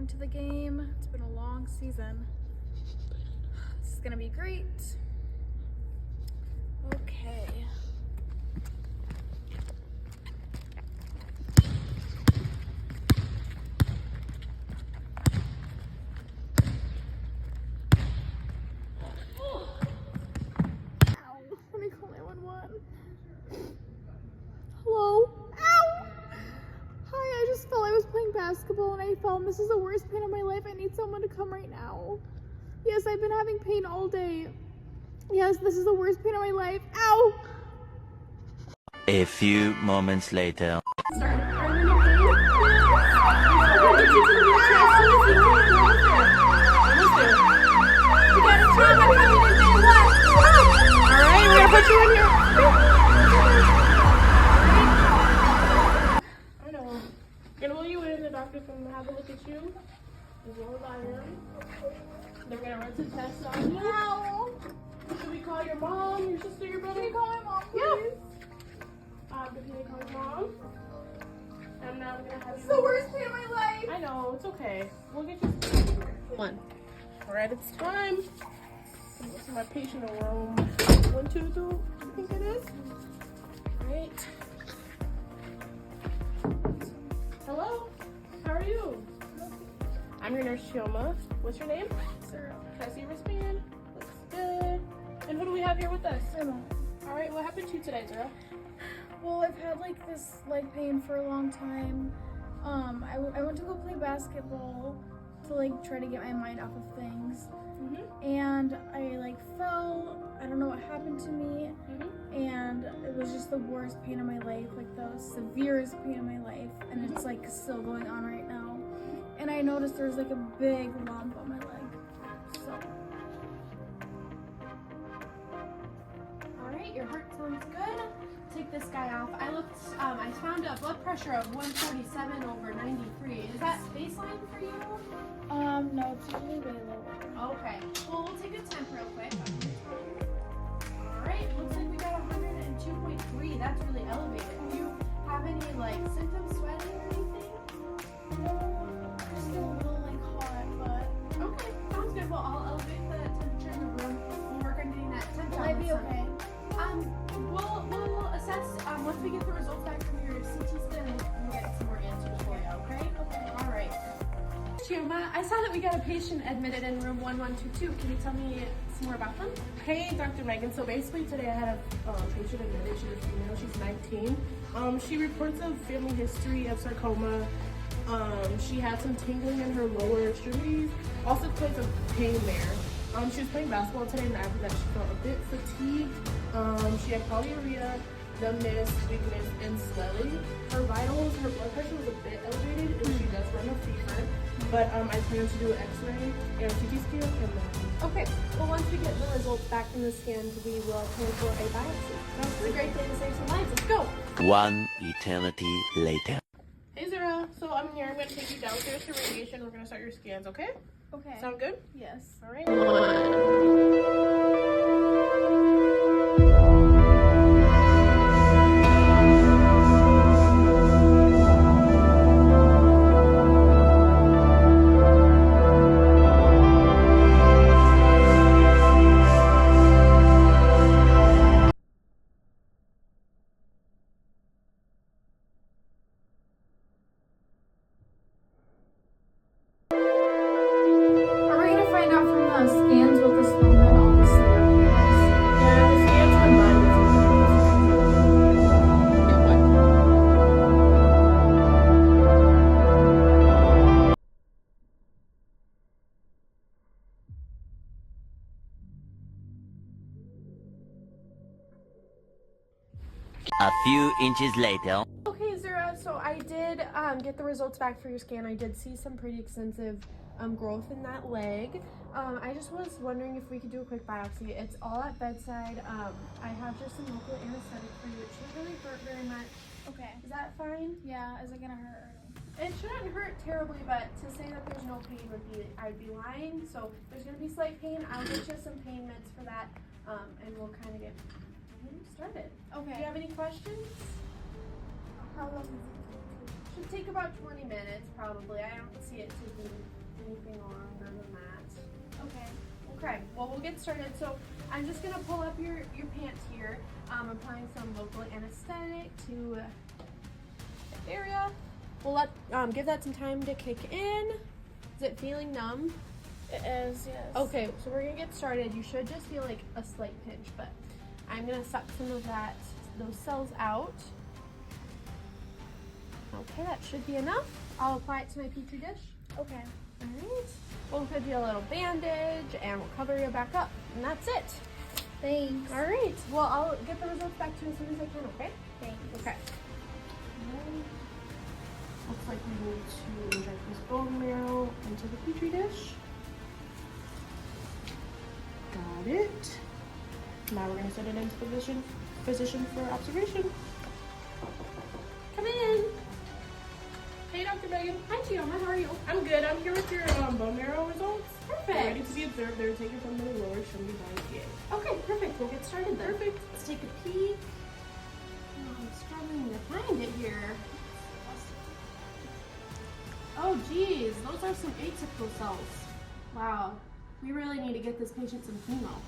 going to the game. It's been a long season. This is gonna be great. Okay. Let me call 911. Hello? Ow! Hi, I just fell. I was playing basketball and I fell. And this is the worst pain of my life. I need someone to come right now. Yes, I've been having pain all day. Yes, this is the worst pain of my life. Ow! A few moments later. Alright, we're gonna put you in here. I know. Gonna roll you in, the doctor can have a look at you, as well as I am. Then we're gonna run some tests on you. Ow! Should we call your mom, your sister, your brother? Can you call my mom, please? Yeah. Can you call your mom? And now we're gonna have It's you. the worst pain of my life. I know, it's okay. We'll get you. One. Alright, it's time. I'm going to my patient room. 1, 2, 3. I think it is. Alright. Hello. How are you? I'm your nurse, Chioma. What's your name? Sarah. Can I see your wristband? Looks good. And who do we have here with us? Emma. Alright, what happened to you today, Zara? Well, I've had like this leg pain for a long time. I went to go play basketball to like try to get my mind off of things. And I like fell. I don't know what happened to me. And it was just the worst pain of my life, like the severest pain of my life. And it's like still going on right now. And I noticed there was like a big lump on my leg. So. Alright, your heart sounds good. Take this guy off. I found a blood pressure of 147/93. Is that baseline for you? No, it's usually way lower. Okay. Well, we'll take a temp real quick. Alright, looks like we got 102.3. That's really elevated. Do you have any like symptoms, sweating or anything? Just a little like hot, but Okay, sounds good. Well, I'll elevate the temperature in the room. We'll work on getting that temp will down. I be okay? We'll assess once we get the results back from your CT scan, we'll get some more answers for you, okay? Okay. All right. Chioma, I saw that we got a patient admitted in room 1122. Can you tell me some more about them? Hey, Dr. Megan. So basically today I had a patient admitted. She's a female. She's 19. She reports a family history of sarcoma. She had some tingling in her lower extremities. Also complains of pain there. She was playing basketball today, and after that she felt a bit fatigued. She had polyuria, numbness, weakness, and swelling. Her vitals, her blood pressure was a bit elevated, and she does run a fever. But I plan to do an X-ray and a CT scan, and then Okay. Well, once we get the results back from the scans, we will plan for a biopsy. That's a great day to save some lives. Let's go. One eternity later. Hey Zara, so I'm here. I'm going to take you downstairs to radiation. We're going to start your scans, okay? Okay. Sound good? Yes. All right. Are we gonna find out from the scans what this moment all this therapy was? Yeah, the scans combined with A few inches later. Okay, Zara, so I did get the results back for your scan. I did see some pretty extensive growth in that leg. I just was wondering if we could do a quick biopsy. It's all at bedside. I have just some local anesthetic for you. It shouldn't really hurt very much. Okay. Is that fine? Yeah, is it gonna hurt? It shouldn't hurt terribly, but to say that there's no pain would be, I'd be lying. So there's gonna be slight pain. I'll get you some pain meds for that, and we'll kind of get started. Okay. Do you have any questions? How long is it? Should take about 20 minutes probably. I don't see it taking anything longer than that. Okay. Okay, well we'll get started. So I'm just gonna pull up your pants here. Applying some local anesthetic to the area. We'll let give that some time to kick in. Is it feeling numb? It is, yes. Okay, so we're gonna get started. You should just feel like a slight pinch, but I'm gonna suck some of those cells out. Okay, that should be enough. I'll apply it to my petri dish. Okay. Alright. We'll give you a little bandage and we'll cover you back up. And that's it. Thanks. Alright. Well, I'll get the results back to you as soon as I can, okay? Thanks. Okay. Looks like we need to inject this bone marrow into the petri dish. Got it. Now we're gonna send it into physician for observation. Come in. Hey, Dr. Megan. Hi, Gianna. How are you? I'm good. I'm here with your bone marrow results. Perfect. They're ready to be observed. They're taken from the lower extremity by PA. Okay, perfect. We'll get started then. Perfect. Let's take a peek. Oh, I'm struggling to find it here. Oh, geez. Those are some atypical cells. Wow. We really need to get this patient some chemo.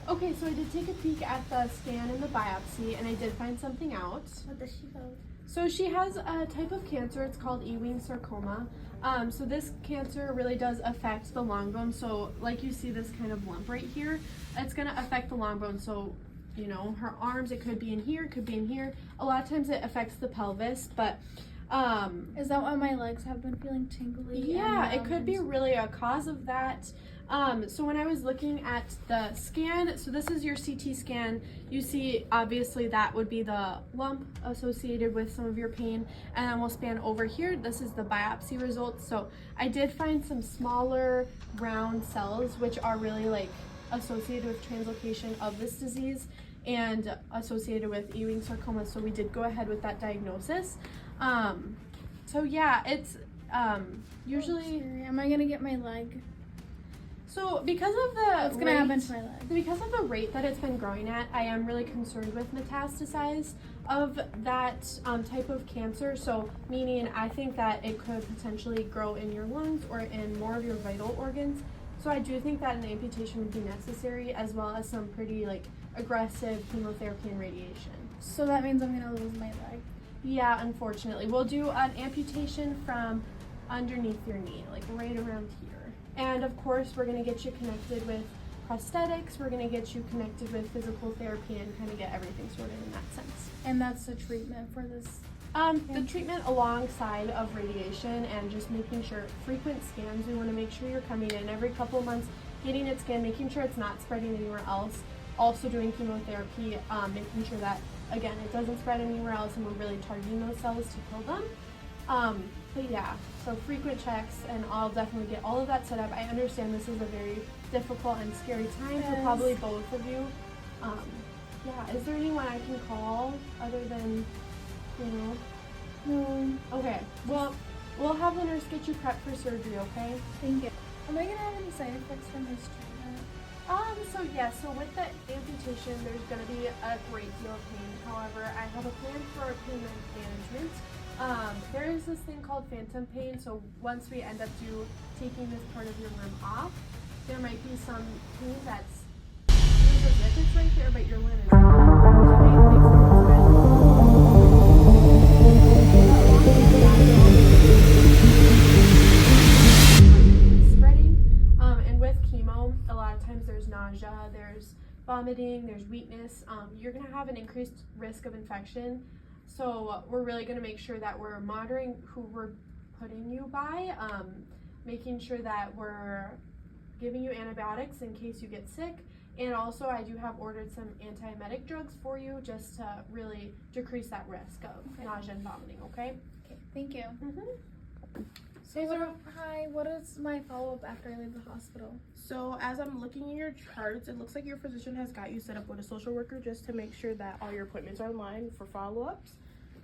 Okay, so I did take a peek at the scan and the biopsy, and I did find something out. What does she vote? So she has a type of cancer. It's called Ewings Sarcoma. So this cancer really does affect the long bone. So like you see this kind of lump right here, it's going to affect the long bone. So, you know, her arms, it could be in here, it could be in here. A lot of times it affects the pelvis, but is that why my legs have been feeling tingly? yeah, it could be really a cause of that. So when I was looking at the scan, so this is your CT scan, you see obviously that would be the lump associated with some of your pain, and then we'll span over here. This is the biopsy results. So I did find some smaller round cells which are really like associated with translocation of this disease and associated with Ewing sarcoma. So we did go ahead with that diagnosis. So yeah, it's usually. Am I gonna get my leg? So because of the What's gonna happen to my leg? Because of the rate that it's been growing at, I am really concerned with metastasize of that type of cancer. So meaning I think that it could potentially grow in your lungs or in more of your vital organs. So I do think that an amputation would be necessary, as well as some pretty like aggressive chemotherapy and radiation. So that means I'm gonna lose my leg. Yeah, unfortunately. We'll do an amputation from underneath your knee, like right around here. And of course, we're gonna get you connected with prosthetics. We're gonna get you connected with physical therapy and kind of get everything sorted in that sense. And that's the treatment for this. The treatment alongside of radiation and just making sure frequent scans. We want to make sure you're coming in every couple of months, getting it scanned, making sure it's not spreading anywhere else. Also doing chemotherapy, making sure that again it doesn't spread anywhere else, and we're really targeting those cells to kill them. But yeah, so frequent checks, and I'll definitely get all of that set up. I understand this is a very difficult and scary time for probably both of you. Yeah, is there anyone I can call other than, you know? No. Okay, well, we'll have the nurse get you prepped for surgery, okay? Thank you. Am I gonna have any side effects from this treatment? So with the amputation, there's gonna be a great deal of pain. However, I have a plan for pain management. There is this thing called phantom pain. So once we end up taking this part of your limb off, there might be some pain that's feels as if it's right there, but your limb is spreading. And with chemo, a lot of times there's nausea, there's vomiting, there's weakness. You're gonna have an increased risk of infection. So we're really going to make sure that we're monitoring who we're putting you by, making sure that we're giving you antibiotics in case you get sick. And also I do have ordered some antiemetic drugs for you just to really decrease that risk of nausea and vomiting, okay? Okay, thank you. Mm-hmm. So what is my follow-up after I leave the hospital? So as I'm looking at your charts, it looks like your physician has got you set up with a social worker just to make sure that all your appointments are in line for follow-ups.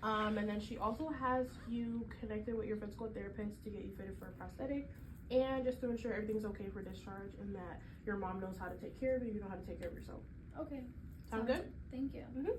And then she also has you connected with your physical therapist to get you fitted for a prosthetic, and just to ensure everything's okay for discharge and that your mom knows how to take care of you, you know how to take care of yourself. Okay. Sound good? Thank you. Mm-hmm.